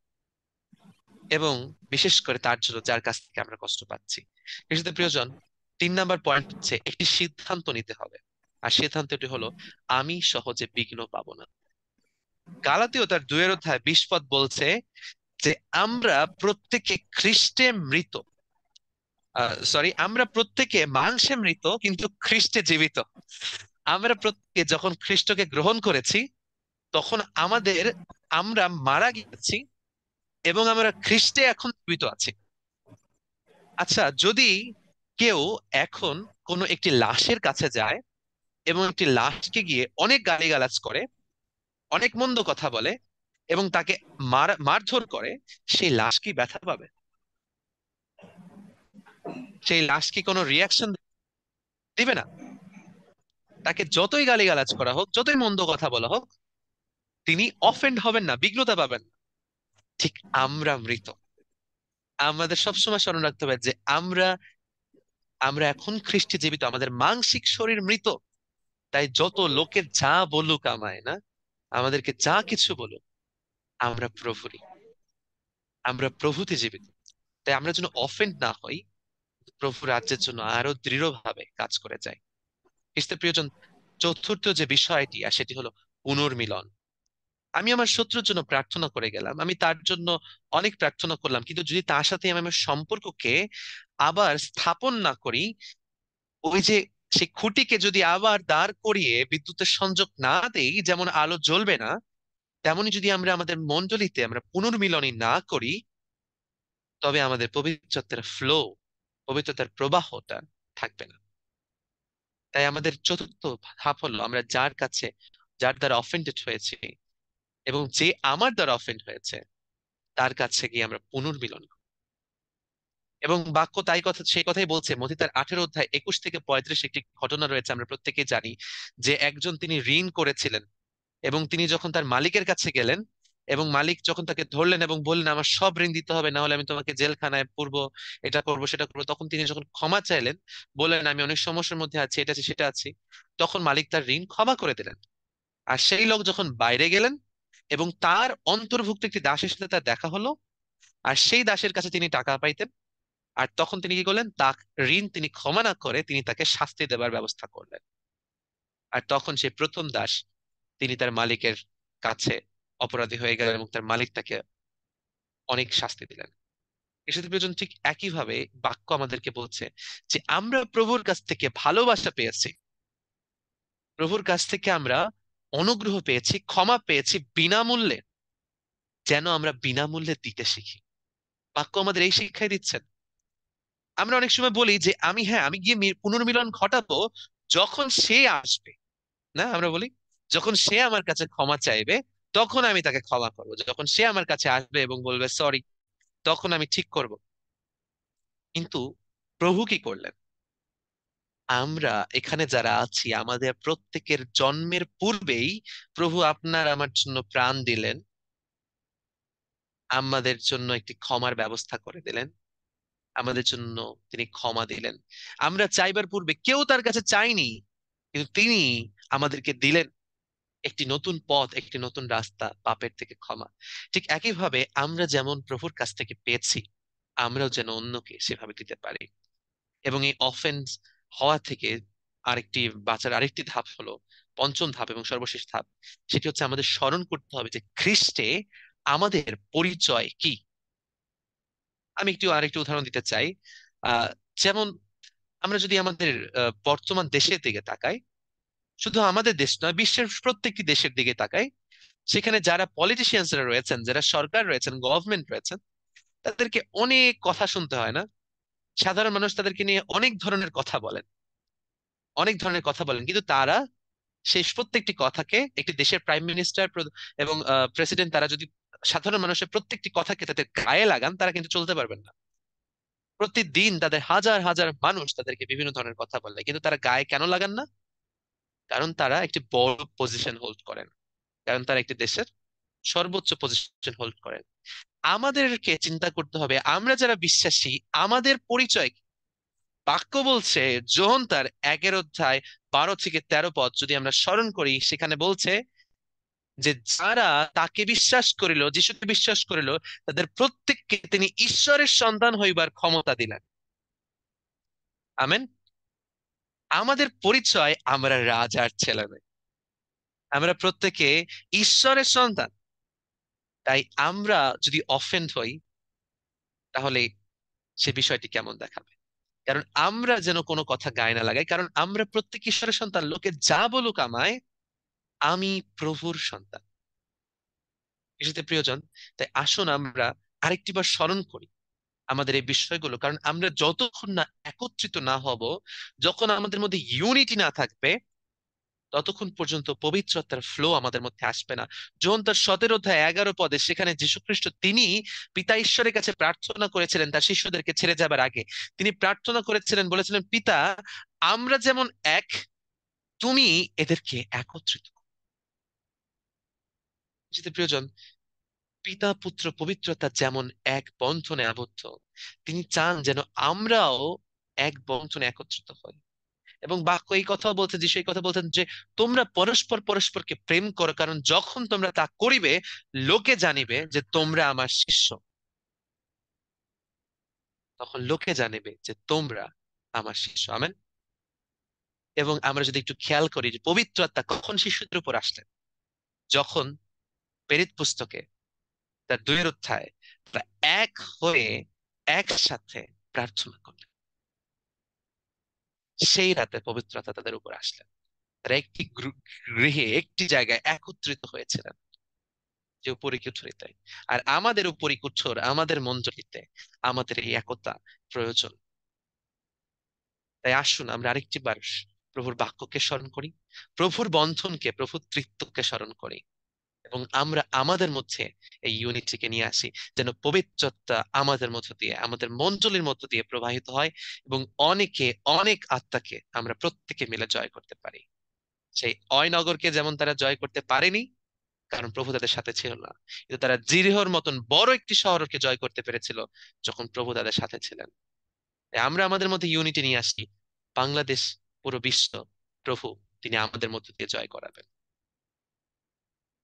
এবং বিশেষ করে তার জন্য যার কাছ থেকে আমরা কষ্ট পাচ্ছি। এর সাথে প্রিয়জন, 3 নম্বর পয়েন্ট হচ্ছে একটি সিদ্ধান্ত নিতে হবে। আর সিদ্ধান্তটি হলো, আমি সহজে বিঘ্ন পাবো না। গালাতীয় তার 2 অধ্যায় 20 পদ বলছে যে আমরা প্রত্যেকে খ্রিস্টে মৃত, আমরা প্রত্যেকে মাংসে মৃত কিন্তু খ্রিস্টে জীবিত। আমরা প্রত্যেকে যখন খ্রিস্টকে গ্রহণ করেছি তখন আমরা মারা গেছি এবং আমরা খ্রিস্টে এখন জীবিত আছি। আচ্ছা, যদি কেউ এখন কোনো একটি লাশের কাছে যায় এবং একটি লাশকে গিয়ে অনেক গালিগালাজ করে, অনেক মন্দ কথা বলে এবং তাকে মারধর করে, সেই লাশ কি ব্যথা পাবে? সেই লাশ কি কোনো রিয়াকশন দিবে না? তাকে যতই গালিগালাজ করা হোক, যতই মন্দ কথা বলা হোক, তিনি অফেন্ড হবেন না, বিঘ্নতা পাবেন না। ঠিক আমরা মৃত। আমাদের সবসময় স্মরণ রাখতে হবে যে আমরা আমরা এখন খ্রিস্টে জীবিত, আমাদের মানসিক শরীর মৃত। তাই যত লোকের যা বলুক আমায়, না আমাদেরকে যা কিছু বলুক, আমরা প্রভুরই, আমরা প্রভুতে জীবিত। তাই আমরা যেন অফেন্ড না হই, প্রভু রাজ্যের জন্য আরো দৃঢ়ভাবে কাজ করে যাই। খ্রিস্টের প্রিয়জন, চতুর্থ যে বিষয়টি আর সেটি হলো পুনর্মিলন। আমি আমার শত্রুর জন্য প্রার্থনা করে গেলাম, আমি তার জন্য অনেক প্রার্থনা করলাম, কিন্তু যদি তার সাথে আমি আমার সম্পর্ককে আবার স্থাপন না করি, ওই যে সেই খুঁটিকে যদি আবার দাঁড় করিয়ে বিদ্যুতের সংযোগ না দেই, যেমন আলো জ্বলবে না, তেমনি যদি আমরা আমাদের মণ্ডলীতে আমরা পুনর্মিলনী না করি, তবে আমাদের পবিত্রতার পবিত্রতার প্রবাহটা থাকবে না। তাই আমাদের চতুর্থ ধাপ হলো, আমরা যার দ্বারা অফেন্ডেড হয়েছি এবং যে আমার দ্বারা অফেন্ড হয়েছে তার কাছে গিয়ে আমরা পুনর্মিলন করি। এবং বাক্য সেই কথাই বলছে, মথী তার 18 অধ্যায় 21 থেকে 35 একটি ঘটনা রয়েছে, আমরা প্রত্যেকেই জানি যে একজন তিনি ঋণ করেছিলেন এবং তিনি যখন তার মালিকের কাছে গেলেন এবং মালিক যখন তাকে ধরলেন এবং বললেন আমার সব ঋণ দিতে হবে, না হলে আমি তোমাকে জেলখানায় পুরবো, এটা করবো সেটা করবো, তখন তিনি যখন ক্ষমা চাইলেন, বললেন আমি অনেক সমস্যার মধ্যে আছি, এটা আছি সেটা আছি, তখন মালিক তার ঋণ ক্ষমা করে দিলেন। আর সেই লোক যখন বাইরে গেলেন এবং তার অন্তর্ভুক্ত একটি দাসের সাথে তার দেখা হলো, আর সেই দাসের কাছে তিনি টাকা পাইতেন, আর তখন তিনি কি করলেন, তার ঋণ তিনি ক্ষমা না করে তিনি তাকে শাস্তি দেবার ব্যবস্থা করলেন। আর তখন সেই প্রথম দাস তিনি তার মালিকের কাছে অপরাধী হয়ে গেলেন এবং তার মালিক তাকে অনেক শাস্তি দিলেন। এর সাথে প্রিয়জন, ঠিক একইভাবে বাক্য আমাদেরকে বলছে যে আমরা প্রভুর কাছ থেকে ভালোবাসা পেয়েছি, প্রভুর কাছ থেকে আমরা অনুগ্রহ পেয়েছি, ক্ষমা পেয়েছি বিনামূল্যে, যেন আমরা বিনামূল্যে দিতে শিখি। বাক্য আমাদের এই শিক্ষাই দিচ্ছেন। আমরা অনেক সময় বলি যে আমি গিয়ে পুনর্মিলন ঘটাবো যখন সে আসবে, না আমরা বলি যখন সে আমার কাছে ক্ষমা চাইবে তখন আমি তাকে ক্ষমা করবো, যখন সে আমার কাছে আসবে এবং বলবে সরি, তখন আমি ঠিক করব। কিন্তু প্রভু কি করলেন? আমরা এখানে যারা আছি আমাদের প্রত্যেকের জন্মের পূর্বেই প্রভু আপনার আমার জন্য প্রাণ দিলেন, আমাদের জন্য একটি ক্ষমার ব্যবস্থা করে দিলেন, আমাদের জন্য তিনি ক্ষমা দিলেন। আমরা চাইবার পূর্বে কেউ তার কাছে চাইনি, কিন্তু তিনি আমাদেরকে দিলেন একটি নতুন পথ, একটি নতুন রাস্তা, পাপের থেকে ক্ষমা। ঠিক একইভাবে আমরা যেমন প্রভুর কাছ থেকে পেয়েছি, আমরাও যেন অন্যকে সেভাবে দিতে পারি। এবং এই অফেন্স হওয়া থেকে বাঁচার আরেকটি ধাপ হলো, পঞ্চম ধাপ এবং সর্বশেষ ধাপ, সেটি হচ্ছে আমাদের স্মরণ করতে হবে যে খ্রিস্টে আমাদের পরিচয় কি। আমি আরেকটি উদাহরণ দিতে চাই। আহ যেমন আমরা যদি আমাদের বর্তমান দেশের দিকে তাকাই, শুধু আমাদের দেশ নয়, বিশ্বের প্রত্যেকটি দেশের দিকে তাকাই, সেখানে যারা পলিটিশিয়ানসরা রয়েছেন, যারা সরকার রয়েছেন, গভর্নমেন্ট রয়েছেন, তাদেরকে অনেক কথা শুনতে হয় না? সাধারণ মানুষ তাদেরকে নিয়ে অনেক ধরনের কথা বলেন, কিন্তু তারা শেষ প্রত্যেকটি কথাকে, একটি দেশের প্রাইম মিনিস্টার এবং প্রেসিডেন্ট, তারা যদি সাধারণ মানুষের প্রত্যেকটি কথাকে তাদের গায়ে লাগান, তারা কিন্তু চলতে পারবেন না। প্রতিদিন তাদের হাজার হাজার মানুষ তাদেরকে বিভিন্ন ধরনের কথা বলে, কিন্তু তারা গায়ে কেন লাগান না? কারণ তারা একটি বড় পজিশন হোল্ড করেন, কারণ তারা একটি দেশের সর্বোচ্চ পজিশন হোল্ড করেন। আমাদেরকে চিন্তা করতে হবে, আমরা যারা বিশ্বাসী আমাদের পরিচয় কি? বাক্য বলছে, যোহন তার 11 অধ্যায় 12 থেকে 13 পদ যদি আমরা স্মরণ করি, সেখানে বলছে যে যারা তাকে বিশ্বাস করিল, যিশুকে বিশ্বাস করিল, তাদের প্রত্যেককে তিনি ঈশ্বরের সন্তান হইবার ক্ষমতা দিলেন। আমেন। আমাদের পরিচয়, আমরা রাজার ছেলে মেয়ে, আমরা প্রত্যেকে ঈশ্বরের সন্তান। তাই আমরা যদি অফেন্ড হই, তাহলে সে বিষয়টি কেমন দেখাবে? কারণ আমরা যেন কোনো কথা গায়ে না লাগাই, কারণ আমরা প্রত্যেক ঈশ্বরের সন্তান। লোকে যা বলুক আমায়, আমি প্রভুর সন্তান। কিছুতে প্রিয়জন, তাই আসুন আমরা আরেকটিবার স্মরণ করি আমাদের এই বিষয়গুলো, কারণ আমরা যতক্ষণ না একত্রিত না হব, যখন আমাদের মধ্যে ইউনিটি না থাকবে, ততক্ষণ পর্যন্ত পবিত্রতার ফ্লো আমাদের মধ্যে আসবে না। যোহন তার 17 অধ্যায় 11 পদে, সেখানে যীশু খ্রিস্ট তিনি পিতা ঈশ্বরের কাছে প্রার্থনা করেছিলেন তার শিষ্যদেরকে ছেড়ে যাবার আগে। তিনি প্রার্থনা করেছিলেন, বলেছিলেন, পিতা, আমরা যেমন এক, তুমি এদেরকে একত্রিত করো। যেতে প্রিয়জন, পিতা পুত্র পবিত্রতা যেমন এক বন্ধনে আবদ্ধ, তিনি চান যেন আমরাও এক বন্ধনে একত্রিত হই। এবং বাক্য এই কথাও বলছে, যিশু এই কথা বলছেন যে তোমরা পরস্পর পরস্পরকে প্রেম করো, কারণ যখন তোমরা তা করিবে, লোকে জানিবে যে তোমরা আমার শিষ্য। তখন লোকে জানিবে যে তোমরা আমার শিষ্য। আমেন। এবং আমরা যদি একটু খেয়াল করি যে পবিত্র আত্মা কখন শিশুদের উপর আসলেন, যখন প্রেরিত পুস্তকে তার 2 অধ্যায় তারা এক হয়ে একসাথে প্রার্থনা করলেন, সেই রাতে পবিত্র আত্মা তাদের উপর আসলেন। তারা একটি গৃহে, একটি জায়গায় একত্রিত হয়েছিলেন। যে উপরে কুঠরিতে, আর আমাদের উপরি কুঠর, আমাদের মণ্ডলীতে আমাদের এই একতা প্রয়োজন। তাই আসুন আমরা আরেকটি বার প্রভুর বাক্যকে স্মরণ করি, প্রভুর বন্ধনকে, প্রভুর তৃত্বকে স্মরণ করি, এবং আমরা আমাদের মধ্যে এই ইউনিটিকে নিয়ে আসি, যেন পবিত্রতা আমাদের মধ্য দিয়ে, আমাদের মণ্ডলীর মধ্য দিয়ে প্রবাহিত হয়, এবং অনেকে, অনেক আত্মাকে আমরা প্রত্যেকে মিলে জয় করতে পারি। সেই অয়নগরকে যেমন তারা জয় করতে পারেনি, কারণ প্রভু তাদের সাথে ছিল না, কিন্তু তারা জিরিহর মতন বড় একটি শহরকে জয় করতে পেরেছিল যখন প্রভু তাদের সাথে ছিলেন। তাই আমরা আমাদের মধ্যে ইউনিটি নিয়ে আসি, বাংলাদেশ, পুরো বিশ্ব, প্রভু তিনি আমাদের মধ্য দিয়ে জয় করাবেন।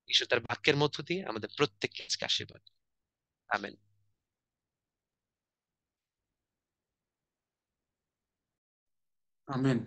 ঈশ্বর তার বাক্যের মধ্য দিয়ে আমাদের প্রত্যেককে আজকে আশীর্বাদ। আমেন। আমেন।